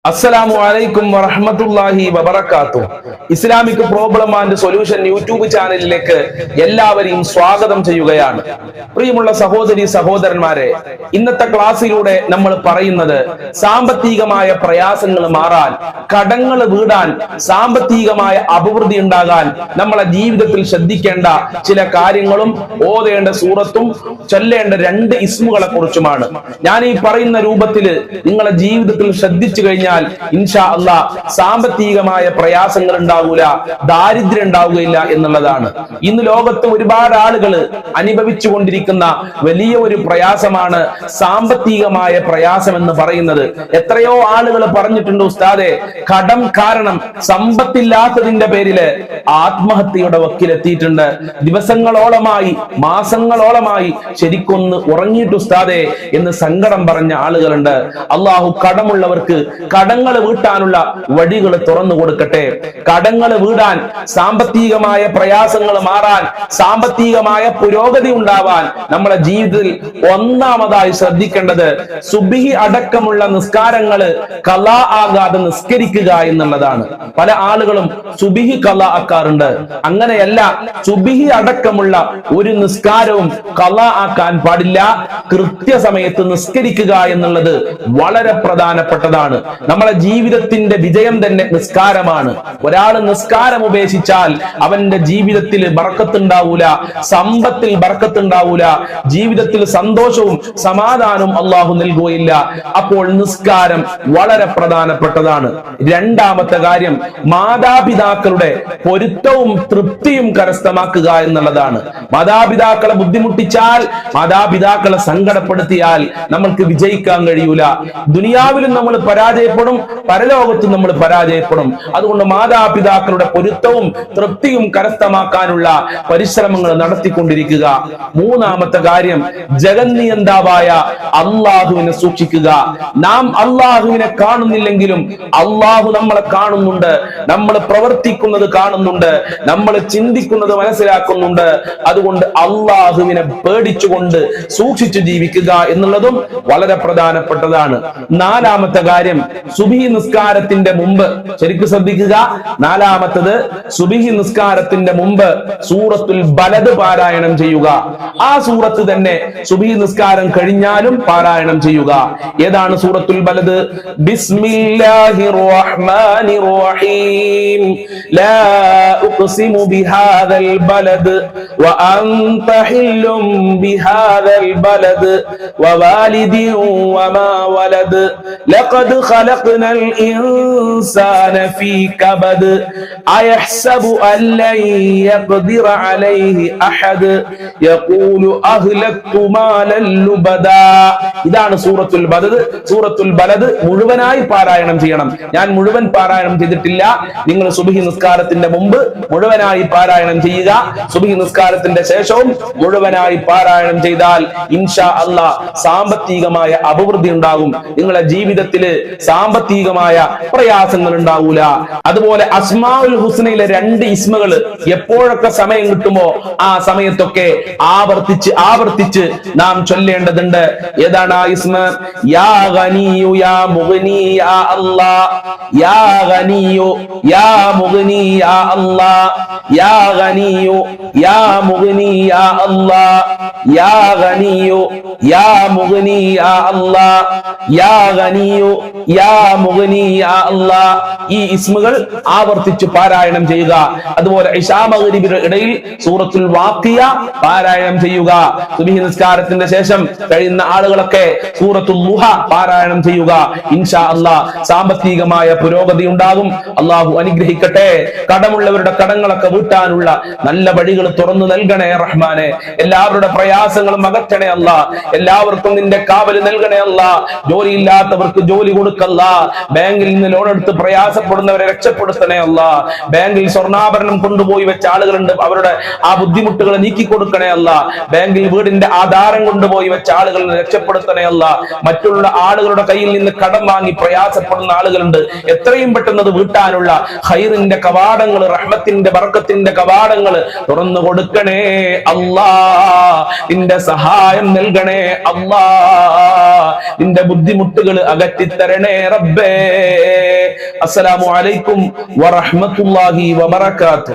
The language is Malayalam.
അസ്സലാമു അലൈക്കും വറഹ്മത്തുള്ളാഹി വബറകാതുഹു. Islamic problem and solution YouTube ചാനലിലേക്ക് എല്ലാവരെയും സ്വാഗതം ചെയ്യുകയാണ്. പ്രിയമുള്ള സഹോദരി സഹോദരന്മാരെ, ഇന്നത്തെ ക്ലാസ്സിലൂടെ നമ്മൾ പറയുന്നത് സാമ്പത്തികമായ പ്രയാസങ്ങൾ മാറാൻ, കടങ്ങൾ വീടാൻ, സാമ്പത്തികമായ അഭിവൃദ്ധി ഉണ്ടാകാൻ നമ്മളെ ജീവിതത്തിൽ ശ്രദ്ധിക്കേണ്ട ചില കാര്യങ്ങളും ഓതേണ്ട സൂറത്തും ചൊല്ലേണ്ട 2 ഇസ്മുകളെ കുറിച്ചുമാണ്. ഞാൻ ഈ പറയുന്ന രൂപത്തിൽ നിങ്ങളെ ജീവിതത്തിൽ ശ്രദ്ധിച്ചു കഴിഞ്ഞാൽ ഇൻഷാ അല്ലാഹ് സാമ്പത്തികമായ പ്രയാസങ്ങൾ ഉണ്ടാകൂല, ദാരിദ്ര്യം ഉണ്ടാവുകയില്ല എന്നുള്ളതാണ്. ഇന്ന് ലോകത്ത് ഒരുപാട് ആളുകൾ അനുഭവിച്ചു കൊണ്ടിരിക്കുന്ന വലിയ ഒരു പ്രയാസമാണ് സാമ്പത്തികമായ പ്രയാസം എന്ന് പറയുന്നത്. എത്രയോ ആളുകൾ പറഞ്ഞിട്ടുണ്ട്, ഉസ്താദെ, കടം കാരണം സമ്പത്തില്ലാത്തതിന്റെ പേരില് ആത്മഹത്യയുടെ വക്കിലെത്തിയിട്ടുണ്ട്. ദിവസങ്ങളോളമായി, മാസങ്ങളോളമായി ശരിക്കൊന്ന് ഉറങ്ങിയിട്ട് ഉസ്താദെ എന്ന് സങ്കടം പറഞ്ഞ ആളുകളുണ്ട്. അള്ളാഹു കടമുള്ളവർക്ക് കടങ്ങൾ വീട്ടാനുള്ള വഴികൾ തുറന്നു കൊടുക്കട്ടെ. കടങ്ങൾ വീടാൻ, സാമ്പത്തികമായ പ്രയാസങ്ങൾ മാറാൻ, സാമ്പത്തികമായ പുരോഗതി ഉണ്ടാവാൻ നമ്മളെ ജീവിതത്തിൽ ഒന്നാമതായി ശ്രദ്ധിക്കേണ്ടത് സുബ്ഹി അടക്കമുള്ള നിസ്കാരങ്ങള് ഖളാ ആകാതെ നിസ്കരിക്കുക എന്നുള്ളതാണ്. പല ആളുകളും സുബ്ഹി ഖളാ ആക്കാറുണ്ട്. അങ്ങനെയല്ല, സുബ്ഹി അടക്കമുള്ള ഒരു നിസ്കാരവും ഖളാ ആക്കാൻ പാടില്ല. കൃത്യസമയത്ത് നിസ്കരിക്കുക എന്നുള്ളത് വളരെ പ്രധാനപ്പെട്ടതാണ്. നമ്മളെ ജീവിതത്തിന്റെ വിജയം തന്നെ നിസ്കാരമാണ്. ഒരാൾ നിസ്കാരം ഉപേക്ഷിച്ചാൽ അവന്റെ ജീവിതത്തിൽ ബർക്കത്തുണ്ടാവൂല, സമ്പത്തിൽ ബർക്കത്തുണ്ടാവൂല, ജീവിതത്തിൽ സന്തോഷവും സമാധാനവും അള്ളാഹു നൽകുകയില്ല. അപ്പോൾ നിസ്കാരം വളരെ പ്രധാനപ്പെട്ടതാണ്. രണ്ടാമത്തെ കാര്യം, മാതാപിതാക്കളുടെ പൊരുത്തവും തൃപ്തിയും കരസ്ഥമാക്കുക എന്നുള്ളതാണ്. മാതാപിതാക്കളെ ബുദ്ധിമുട്ടിച്ചാൽ, മാതാപിതാക്കളെ സങ്കടപ്പെടുത്തിയാൽ നമ്മൾക്ക് വിജയിക്കാൻ കഴിയൂല. ദുനിയാവിലും നമ്മൾ പരാജയപ്പെടും, പരലോകത്തും നമ്മൾ പരാജയപ്പെടും. അതുകൊണ്ട് മാതാപിതാക്കളുടെ പൊരുത്തവും തൃപ്തിയും കരസ്ഥമാക്കാനുള്ള പരിശ്രമങ്ങൾ നടത്തിക്കൊണ്ടിരിക്കുക. മൂന്നാമത്തെ കാര്യം, ജഗന്നിയന്താവായ അള്ളാഹുവിനെ സൂക്ഷിക്കുക. നാം അള്ളാഹുവിനെ കാണുന്നില്ലെങ്കിലും അള്ളാഹു നമ്മളെ കാണുന്നുണ്ട്, നമ്മൾ പ്രവർത്തിക്കുന്നത് കാണുന്നുണ്ട്, നമ്മൾ ചിന്തിക്കുന്നത് മനസ്സിലാക്കുന്നുണ്ട്. അതുകൊണ്ട് അള്ളാഹുവിനെ പേടിച്ചുകൊണ്ട് സൂക്ഷിച്ചു ജീവിക്കുക എന്നുള്ളതും വളരെ പ്രധാനപ്പെട്ടതാണ്. നാലാമത്തെ കാര്യം, സുബ്ഹി നിസ്കാരത്തിന്റെ മുമ്പ് ശരിക്കും ശ്രദ്ധിക്കുക. നാലാമത്തത്, സുബ്ഹി നിസ്കാരത്തിന്റെ മുമ്പ് സൂറത്തുൽ ബലദ് പാരായണം ചെയ്യുക. ആ സൂറത്ത് തന്നെ സുബ്ഹി നിസ്കാരം കഴിഞ്ഞാലും പാരായണം ചെയ്യുക. ഏതാണ് സൂറത്തുൽ ബലദ്? ബിസ്മില്ലാഹിർ റഹ്മാനിർ റഹീം. ലാ ഉഖ്സിമു ബിഹാദൽ ബലദ് വ അൻത ഹില്ലും ബിഹാദൽ ബലദ് വവാലിദിൻ വമാ വലദ് ലഖദ് ഖലഖ്നൽ ഇൻസാന ഫീ കബദ് അയഹ്സബു അൻ ലൻ യഖ്ദിറ അലൈഹി അഹദ് യഖൂലു അഹ്ലക്തു മാലൻ ലുബദാ. ഇതാണ് സൂറത്തുൽ ബലദ്. സൂറത്തുൽ ബലദ് മുഴുവനായി പാരായണം ചെയ്യണം. ഞാൻ മുഴുവൻ പാരായണം ചെയ്തിട്ടില്ല. നിങ്ങൾ സുബ്ഹി നിസ്കാരത്തിന്റെ മുമ്പ് മുഴുവനായി പാരായണം ചെയ്യുക. സുബ്ഹി നിസ്കാരത്തിന്റെ ശേഷവും മുഴുവനായി പാരായണം ചെയ്താൽ ഇൻഷാ അല്ലാഹ് സാമ്പത്തികമായ അഭിവൃദ്ധി ഉണ്ടാകും. നിങ്ങളുടെ ജീവിതത്തില് സാമ്പത്തികമായ പ്രയാസങ്ങൾ ഉണ്ടാവൂല. അതുപോലെ അസ്മാഉൽ ഹുസ്നയിലെ 2 ഇസ്മുകൾ എപ്പോഴൊക്കെ സമയം കിട്ടുമോ ആ സമയത്തൊക്കെ ആവർത്തിച്ച് നാം ചൊല്ലേണ്ടതുണ്ട്. ഏതാണ് ആ ഇസ്മ? യാ ഗനിയു യാ മുഗ്നി യാ അല്ലാഹ്. യാ ഗനിയു യാ മുഗ്നി യാ അല്ലാഹ്. യാ ഗനിയു യാ മുഗ്നി യാ അല്ലാഹ്. യാ ഗനിയു യാ മുഗ്നി യാ അല്ലാഹ്. യാ ഗനിയു യാ മുഗ്നി യാ അല്ലാഹ്. ഈ ഇസ്മുകൾ ആവർത്തിച്ച് പാരായണം ചെയ്യുക. അതുപോലെ ഇശാ മഗ്രിബിന്റെ ഇടയിൽ സൂറത്തുൽ വാഖിയ പാരായണം ചെയ്യുക. സുബ്ഹി നിസ്കാരത്തിന്റെ ശേഷം കഴിയുന്ന ആളുകളൊക്കെ സൂറത്തുൽ ളുഹ പാരായണം ചെയ്യുക. ഇൻഷാ അല്ലാഹ് സാമ്പത്തികമായ പുരോഗതി ഉണ്ടാകും. അല്ലാഹു അനുഗ്രഹിക്കട്ടെ. കടമുള്ളവരുടെ കടങ്ങളൊക്കെ വീട്ടാനുള്ള നല്ല വഴികൾ തുറന്നു നൽകണേ റഹ്മാനെ. എല്ലാവരുടെ പ്രയാസങ്ങളും അകറ്റണേ അല്ലാഹ്. എല്ലാവർക്കും നിന്റെ കാവല് നൽകണേ അല്ലാഹ്. ജോലിയില്ലാത്തവർക്ക് ജോലി കൊടുക്കല്ല. ബാങ്കിൽ നിന്ന് ലോൺ എടുത്ത് പ്രയാസപ്പെടുന്നവരെ രക്ഷപ്പെടുത്തണേ അല്ലാഹ്. ബാങ്കിൽ സ്വർണ്ണാഭരണം കൊണ്ടുപോയി വെച്ച ആളുകളുണ്ട്, അവരുടെ ആ ബുദ്ധിമുട്ടുകൾ നീക്കി കൊടുക്കണേ അല്ലാഹ്. ബാങ്കിൽ വീടിന്റെ ആധാരം കൊണ്ടുപോയി വെച്ച ആളുകളെ രക്ഷപ്പെടുത്തണേ അല്ലാഹ്. മറ്റുള്ള ആളുകളുടെ കയ്യിൽ നിന്ന് കടം വാങ്ങി പ്രയാസപ്പെടുന്ന ആളുകളുണ്ട്, എത്രയും പെട്ടെന്ന് അത് വീട്ടാനുള്ള ഖൈറിന്റെ കവാടങ്ങൾ, റഹ്മത്തിന്റെ ബർക്കത്തിന്റെ കവാടങ്ങൾ തുറന്നു കൊടുക്കണേ അല്ലാഹ്. നിന്റെ സഹായം നൽകണേ അല്ലാഹ്. നിന്റെ ബുദ്ധിമുട്ടുകൾ അകറ്റിത്തരണേ റബ്ബേ. അസ്സലാമു അലൈക്കും വറഹ്മത്തുള്ളാഹി വബറകാതുഹു.